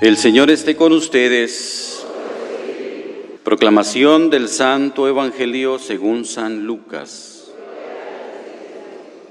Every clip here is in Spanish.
El Señor esté con ustedes. Proclamación del Santo Evangelio según San Lucas.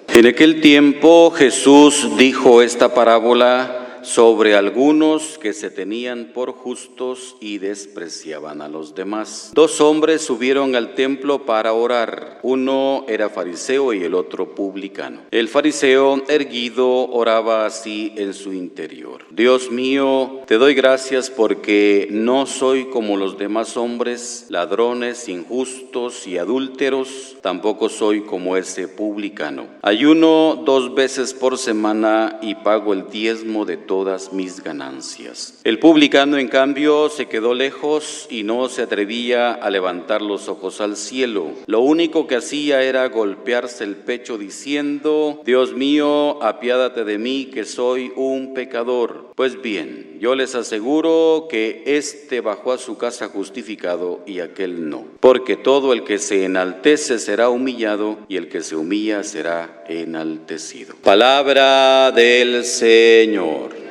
En aquel tiempo Jesús dijo esta parábola sobre algunos que se tenían por justos y despreciaban a los demás. Dos hombres subieron al templo para orar. Uno era fariseo y el otro publicano. El fariseo, erguido, oraba así en su interior: Dios mío, te doy gracias porque no soy como los demás hombres, ladrones, injustos y adúlteros. Tampoco soy como ese publicano. Ayuno 2 veces por semana y pago el diezmo de todas mis ganancias. El publicano, en cambio, se quedó lejos y no se atrevía a levantar los ojos al cielo. Lo único que hacía era golpearse el pecho diciendo: Dios mío, apiádate de mí, que soy un pecador. Pues bien, yo les aseguro que éste bajó a su casa justificado y aquel no. Porque todo el que se enaltece será humillado y el que se humilla será enaltecido. Palabra del Señor.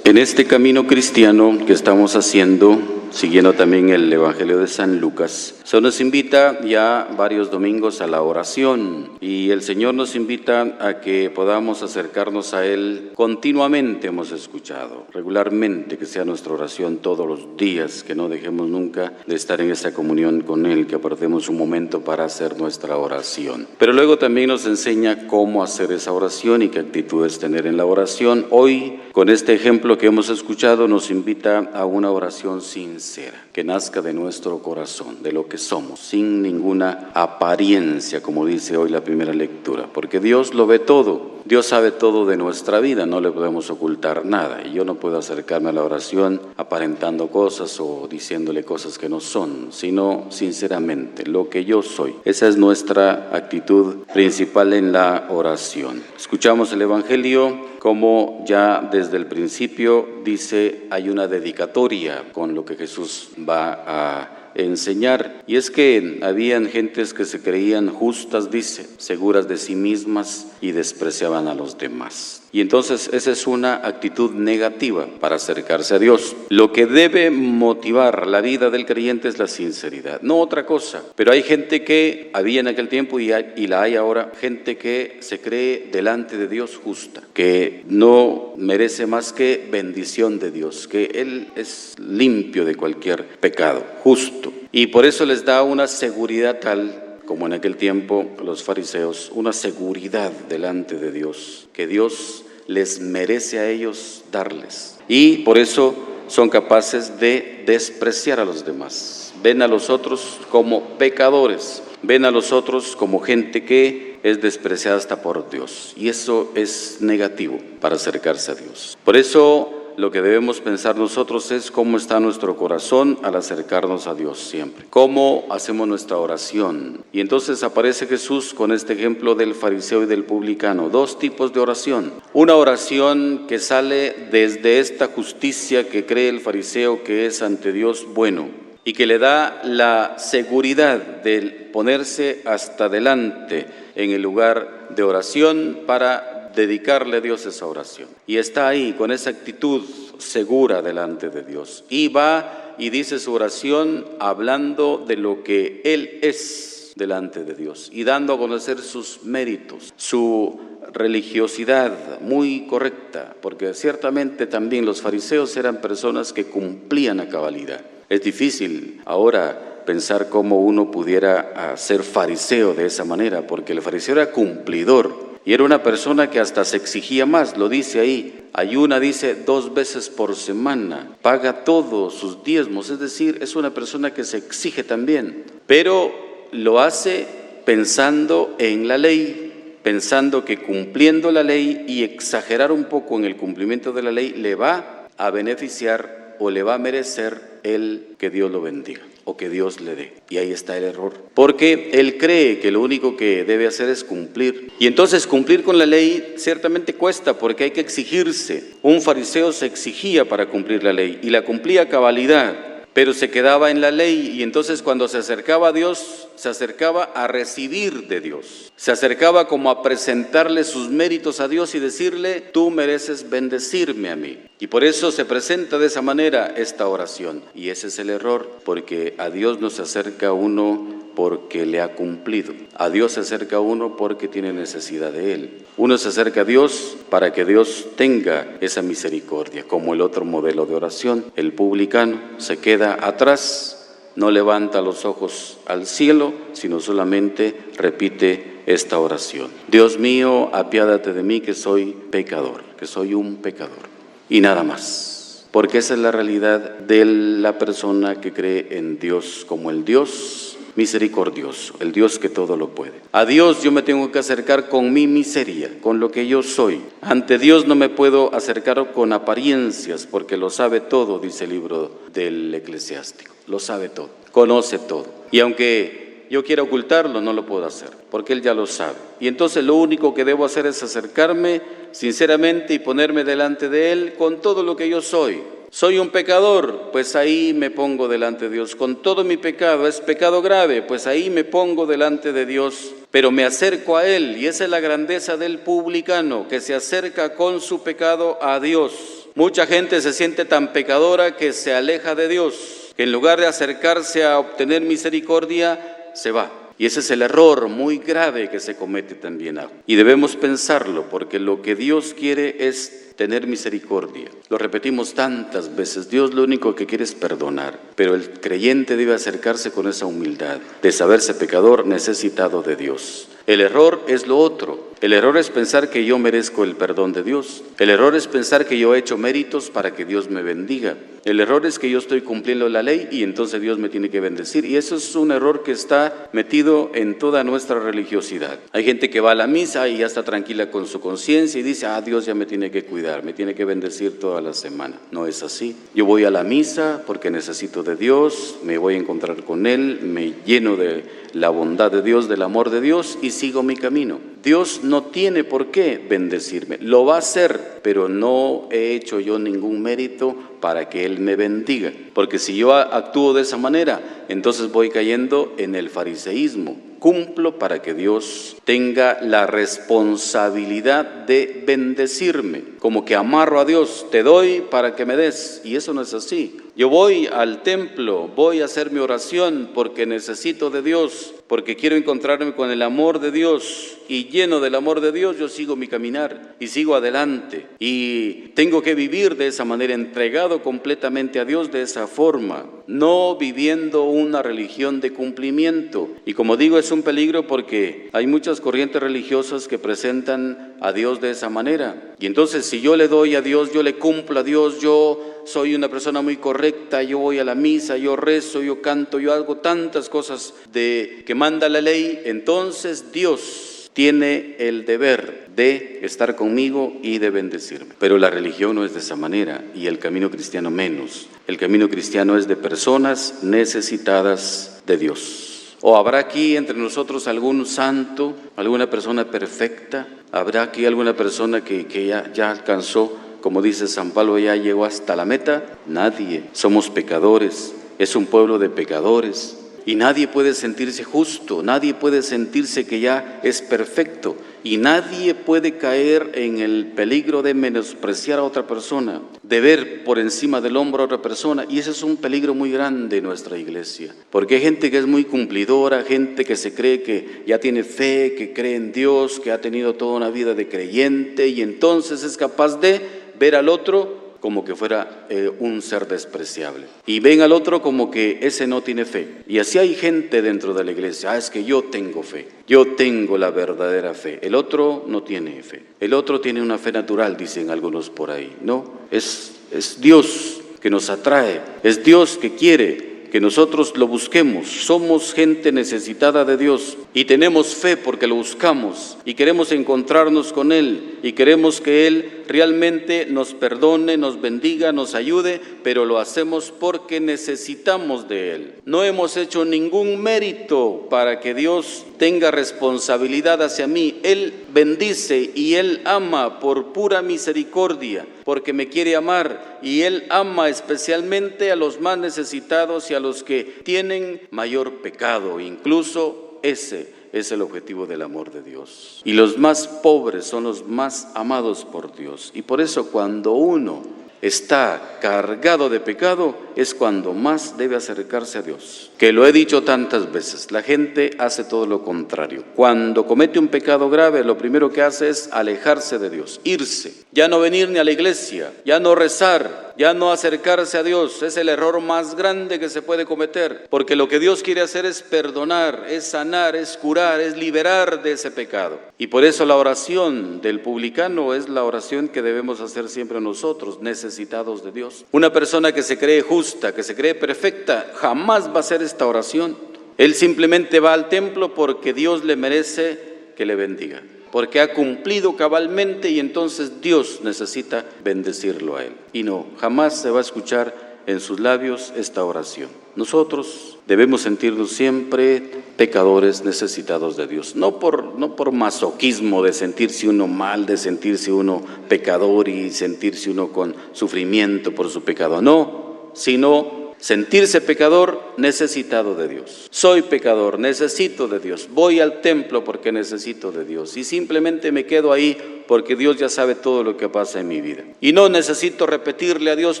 En este camino cristiano que estamos haciendo, siguiendo también el Evangelio de San Lucas, se nos invita ya varios domingos a la oración y el Señor nos invita a que podamos acercarnos a Él continuamente, hemos escuchado, regularmente, que sea nuestra oración todos los días, que no dejemos nunca de estar en esa comunión con Él, que apartemos un momento para hacer nuestra oración. Pero luego también nos enseña cómo hacer esa oración y qué actitudes tener en la oración. Hoy, con este ejemplo que hemos escuchado, nos invita a una oración sincera, que nazca de nuestro corazón, de lo que somos, sin ninguna apariencia, como dice hoy la primera lectura, porque Dios lo ve todo. Dios sabe todo de nuestra vida, no le podemos ocultar nada, y yo no puedo acercarme a la oración aparentando cosas o diciéndole cosas que no son, sino sinceramente lo que yo soy. Esa es nuestra actitud principal en la oración. Escuchamos el Evangelio, como ya desde el principio dice, hay una dedicatoria con lo que Jesús va a enseñar, y es que habían gentes que se creían justas, dice, seguras de sí mismas y despreciaban a los demás. Y entonces esa es una actitud negativa para acercarse a Dios. Lo que debe motivar la vida del creyente es la sinceridad, no otra cosa. Pero hay gente que había en aquel tiempo y la hay ahora, gente que se cree delante de Dios justa, que no merece más que bendición de Dios, que Él es limpio de cualquier pecado, justo. Y por eso les da una seguridad tal, como en aquel tiempo los fariseos, una seguridad delante de Dios, que Dios les merece a ellos darles. Y por eso son capaces de despreciar a los demás. Ven a los otros como pecadores, ven a los otros como gente que es despreciada hasta por Dios. Y eso es negativo para acercarse a Dios. Por eso lo que debemos pensar nosotros es cómo está nuestro corazón al acercarnos a Dios siempre. Cómo hacemos nuestra oración. Y entonces aparece Jesús con este ejemplo del fariseo y del publicano. 2 tipos de oración. Una oración que sale desde esta justicia que cree el fariseo que es ante Dios bueno y que le da la seguridad de ponerse hasta delante en el lugar de oración para dedicarle a Dios esa oración. Y está ahí con esa actitud segura delante de Dios. Y va y dice su oración hablando de lo que Él es delante de Dios y dando a conocer sus méritos, su religiosidad muy correcta, porque ciertamente también los fariseos eran personas que cumplían a cabalidad. Es difícil ahora pensar cómo uno pudiera ser fariseo de esa manera, porque el fariseo era cumplidor. Y era una persona que hasta se exigía más, lo dice ahí. Ayuna, dice, 2 veces por semana, paga todos sus diezmos, es decir, es una persona que se exige también. Pero lo hace pensando en la ley, pensando que cumpliendo la ley y exagerar un poco en el cumplimiento de la ley le va a beneficiar o le va a merecer el que Dios lo bendiga o que Dios le dé. Y ahí está el error, porque él cree que lo único que debe hacer es cumplir. Y entonces cumplir con la ley ciertamente cuesta, porque hay que exigirse. Un fariseo se exigía para cumplir la ley y la cumplía a cabalidad. pero se quedaba en la ley, y entonces cuando se acercaba a Dios, se acercaba a recibir de Dios, se acercaba como a presentarle sus méritos a Dios y decirle: tú mereces bendecirme a mí. Y por eso se presenta de esa manera esta oración, y ese es el error, porque a Dios no se acerca uno porque le ha cumplido. A Dios se acerca uno porque tiene necesidad de Él. Uno se acerca a Dios para que Dios tenga esa misericordia, como el otro modelo de oración. El publicano se queda atrás, no levanta los ojos al cielo, sino solamente repite esta oración: Dios mío, apiádate de mí, que soy pecador, que soy un pecador. Y nada más, porque esa es la realidad de la persona que cree en Dios como el Dios misericordioso, el Dios que todo lo puede. A Dios yo me tengo que acercar con mi miseria, con lo que yo soy. Ante Dios no me puedo acercar con apariencias, porque lo sabe todo, dice el libro del Eclesiástico. Lo sabe todo, conoce todo. Y aunque yo quiera ocultarlo, no lo puedo hacer, porque Él ya lo sabe. Y entonces lo único que debo hacer es acercarme sinceramente y ponerme delante de Él con todo lo que yo soy. Soy un pecador, pues ahí me pongo delante de Dios. Con todo mi pecado, es pecado grave, pues ahí me pongo delante de Dios. Pero me acerco a Él, y esa es la grandeza del publicano, que se acerca con su pecado a Dios. Mucha gente se siente tan pecadora que se aleja de Dios, que en lugar de acercarse a obtener misericordia, se va. Y ese es el error muy grave que se comete también. Y debemos pensarlo, porque lo que Dios quiere es tener misericordia. Lo repetimos tantas veces: Dios lo único que quiere es perdonar, pero el creyente debe acercarse con esa humildad de saberse pecador, necesitado de Dios. El error es lo otro. El error es pensar que yo merezco el perdón de Dios. El error es pensar que yo he hecho méritos para que Dios me bendiga. El error es que yo estoy cumpliendo la ley y entonces Dios me tiene que bendecir. Y eso es un error que está metido en toda nuestra religiosidad. Hay gente que va a la misa y ya está tranquila con su conciencia y dice: Dios ya me tiene que cuidar, me tiene que bendecir toda la semana. No es así. Yo voy a la misa porque necesito de Dios, me voy a encontrar con Él, me lleno de la bondad de Dios, del amor de Dios, y sigo mi camino. Dios no tiene por qué bendecirme, lo va a hacer, pero no he hecho yo ningún mérito para que Él me bendiga. Porque si yo actúo de esa manera, entonces voy cayendo en el fariseísmo. Cumplo para que Dios tenga la responsabilidad de bendecirme. Como que amarro a Dios: te doy para que me des. Y eso no es así. Yo voy al templo, voy a hacer mi oración porque necesito de Dios, porque quiero encontrarme con el amor de Dios, y lleno del amor de Dios yo sigo mi caminar y sigo adelante, y tengo que vivir de esa manera, entregado completamente a Dios de esa forma, no viviendo una religión de cumplimiento. Y como digo, es un peligro porque hay muchas corrientes religiosas que presentan a Dios de esa manera, y entonces si yo le doy a Dios, yo le cumplo a Dios, yo soy una persona muy correcta, yo voy a la misa, yo rezo, yo canto, yo hago tantas cosas que manda la ley, entonces Dios tiene el deber de estar conmigo y de bendecirme. Pero la religión no es de esa manera, y el camino cristiano menos. El camino cristiano es de personas necesitadas de Dios. ¿O habrá aquí entre nosotros algún santo, alguna persona perfecta? ¿Habrá aquí alguna persona que ya alcanzó, como dice San Pablo, ya llegó hasta la meta? Nadie. Somos pecadores, es un pueblo de pecadores, y nadie puede sentirse justo, nadie puede sentirse que ya es perfecto, y nadie puede caer en el peligro de menospreciar a otra persona, de ver por encima del hombro a otra persona. Y ese es un peligro muy grande en nuestra iglesia, porque hay gente que es muy cumplidora, gente que se cree que ya tiene fe, que cree en Dios, que ha tenido toda una vida de creyente, y entonces es capaz de ver al otro como que fuera un ser despreciable, y ven al otro como que ese no tiene fe. Y así hay gente dentro de la iglesia: es que yo tengo fe, yo tengo la verdadera fe, el otro no tiene fe, el otro tiene una fe natural, dicen algunos por ahí. No, es Dios que nos atrae, es Dios que quiere que nosotros lo busquemos. Somos gente necesitada de Dios y tenemos fe porque lo buscamos y queremos encontrarnos con Él y queremos que Él realmente nos perdone, nos bendiga, nos ayude, pero lo hacemos porque necesitamos de Él. No hemos hecho ningún mérito para que Dios tenga responsabilidad hacia mí. Él bendice y Él ama por pura misericordia, porque me quiere amar, y Él ama especialmente a los más necesitados y a los que tienen mayor pecado. Incluso ese es el objetivo del amor de Dios. Y los más pobres son los más amados por Dios. Y por eso cuando uno está cargado de pecado, es cuando más debe acercarse a Dios. Que lo he dicho tantas veces, la gente hace todo lo contrario. Cuando comete un pecado grave, lo primero que hace es alejarse de Dios, irse, ya no venir ni a la iglesia, ya no rezar, ya no acercarse a Dios. Es el error más grande que se puede cometer, porque lo que Dios quiere hacer es perdonar, es sanar, es curar, es liberar de ese pecado. Y por eso la oración del publicano es la oración que debemos hacer siempre nosotros, necesitados de Dios. Una persona que se cree justa, que se cree perfecta, jamás va a hacer esta oración. Él simplemente va al templo porque Dios le merece que le bendiga, porque ha cumplido cabalmente, y entonces Dios necesita bendecirlo a él. Y no, jamás se va a escuchar en sus labios esta oración. Nosotros debemos sentirnos siempre pecadores necesitados de Dios, no por masoquismo de sentirse uno mal, de sentirse uno pecador y sentirse uno con sufrimiento por su pecado, no, sino sentirse pecador necesitado de Dios. Soy pecador, necesito de Dios, voy al templo porque necesito de Dios, y simplemente me quedo ahí porque Dios ya sabe todo lo que pasa en mi vida. Y no necesito repetirle a Dios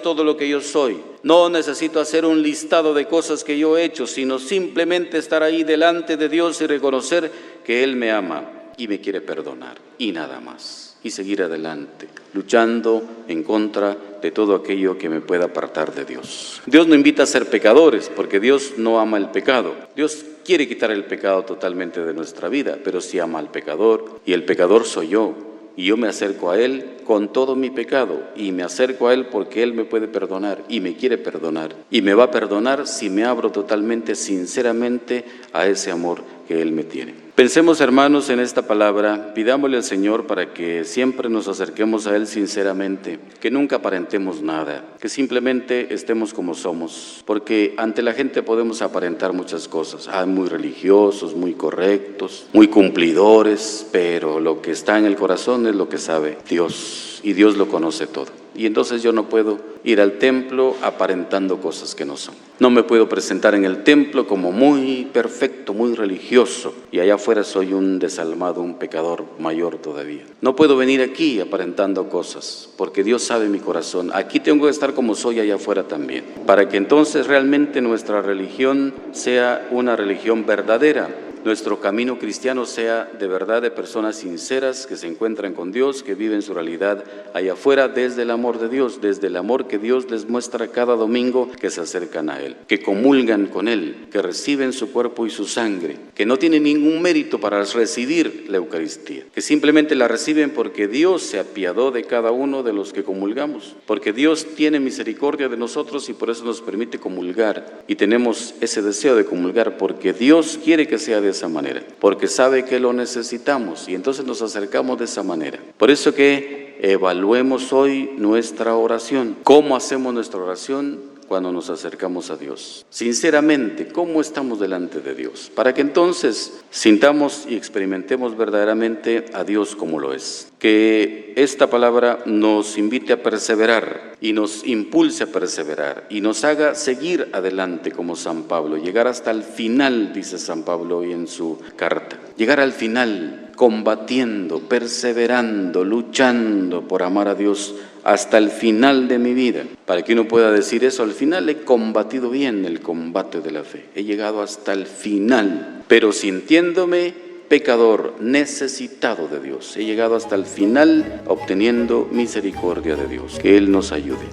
todo lo que yo soy, no necesito hacer un listado de cosas que yo he hecho, sino simplemente estar ahí delante de Dios y reconocer que Él me ama y me quiere perdonar, y nada más. Y seguir adelante, luchando en contra de todo aquello que me pueda apartar de Dios. Dios no invita a ser pecadores, porque Dios no ama el pecado. Dios quiere quitar el pecado totalmente de nuestra vida, pero sí ama al pecador, y el pecador soy yo. Y yo me acerco a Él con todo mi pecado, y me acerco a Él porque Él me puede perdonar y me quiere perdonar, y me va a perdonar si me abro totalmente, sinceramente, a ese amor que Él me tiene. Pensemos, hermanos, en esta palabra, pidámosle al Señor para que siempre nos acerquemos a Él sinceramente, que nunca aparentemos nada, que simplemente estemos como somos, porque ante la gente podemos aparentar muchas cosas, muy religiosos, muy correctos, muy cumplidores, pero lo que está en el corazón es lo que sabe Dios, y Dios lo conoce todo. Y entonces yo no puedo ir al templo aparentando cosas que no son. No me puedo presentar en el templo como muy perfecto, muy religioso, y allá afuera soy un desalmado, un pecador mayor todavía. No puedo venir aquí aparentando cosas, porque Dios sabe mi corazón. Aquí tengo que estar como soy allá afuera también, para que entonces realmente nuestra religión sea una religión verdadera. Nuestro camino cristiano sea de verdad de personas sinceras que se encuentran con Dios, que viven su realidad allá afuera desde el amor de Dios, desde el amor que Dios les muestra cada domingo que se acercan a Él, que comulgan con Él, que reciben su cuerpo y su sangre, que no tienen ningún mérito para recibir la Eucaristía, que simplemente la reciben porque Dios se apiadó de cada uno de los que comulgamos, porque Dios tiene misericordia de nosotros y por eso nos permite comulgar, y tenemos ese deseo de comulgar porque Dios quiere que sea de esa manera, porque sabe que lo necesitamos, y entonces nos acercamos de esa manera. Por eso que evaluemos hoy nuestra oración. ¿Cómo hacemos nuestra oración cuando nos acercamos a Dios? Sinceramente, ¿cómo estamos delante de Dios? Para que entonces sintamos y experimentemos verdaderamente a Dios como lo es. Que esta palabra nos invite a perseverar y nos impulse a perseverar y nos haga seguir adelante como San Pablo, llegar hasta el final, dice San Pablo hoy en su carta. Llegar al final, combatiendo, perseverando, luchando por amar a Dios hasta el final de mi vida. Para que uno pueda decir eso, al final he combatido bien el combate de la fe. He llegado hasta el final, pero sintiéndome pecador, necesitado de Dios. He llegado hasta el final obteniendo misericordia de Dios. Que Él nos ayude.